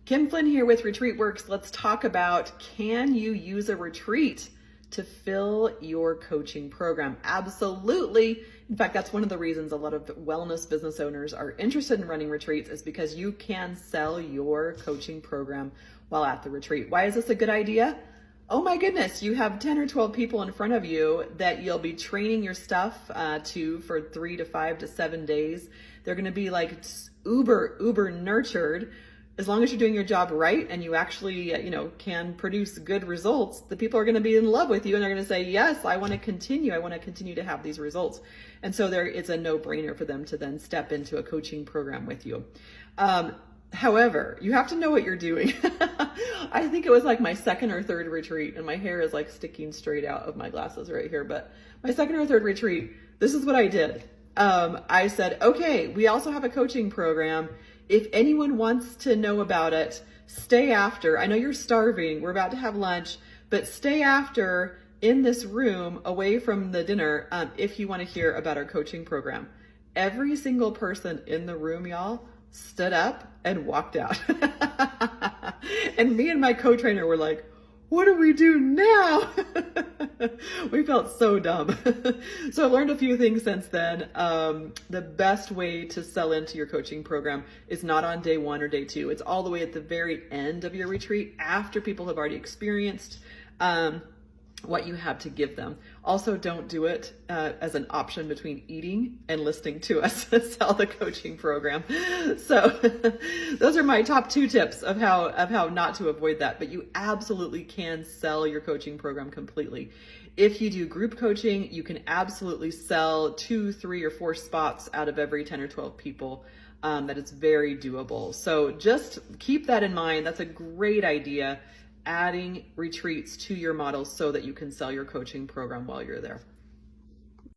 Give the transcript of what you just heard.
Kim Flynn here with RetreatWorks. Let's talk about, can you use a retreat to fill your coaching program? Absolutely. In fact, that's one of the reasons a lot of wellness business owners are interested in running retreats, is because you can sell your coaching program while at the retreat. Why is this a good idea? Oh my goodness, you have 10 or 12 people in front of you that you'll be training your stuff to for 3 to 5 to 7 days. They're going to be like uber nurtured. As long as you're doing your job right and you actually, can produce good results, the people are going to be in love with you and they're going to say, yes, I want to continue. I want to continue to have these results. And so it's a no-brainer for them to then step into a coaching program with you. However, you have to know what you're doing. I think it was like my second or third retreat, and my hair is like sticking straight out of my glasses right here. But my second or third retreat, this is what I did. I said, okay, we also have a coaching program. If anyone wants to know about it, stay after. I know you're starving. We're about to have lunch, but stay after in this room away from the dinner if you want to hear about our coaching program. Every single person in the room, y'all, stood up and walked out. And me and my co-trainer were like, what do we do now? We felt so dumb. So I learned a few things since then. The best way to sell into your coaching program is not on day 1 or day 2. It's all the way at the very end of your retreat, after people have already experienced what you have to give them. Also, don't do it as an option between eating and listening to us sell the coaching program. So those are my top 2 tips of how not to avoid that. But you absolutely can sell your coaching program completely. If you do group coaching, you can absolutely sell 2, 3, or 4 spots out of every 10 or 12 people. That is very doable. So just keep that in mind. That's a great idea, adding retreats to your model so that you can sell your coaching program while you're there.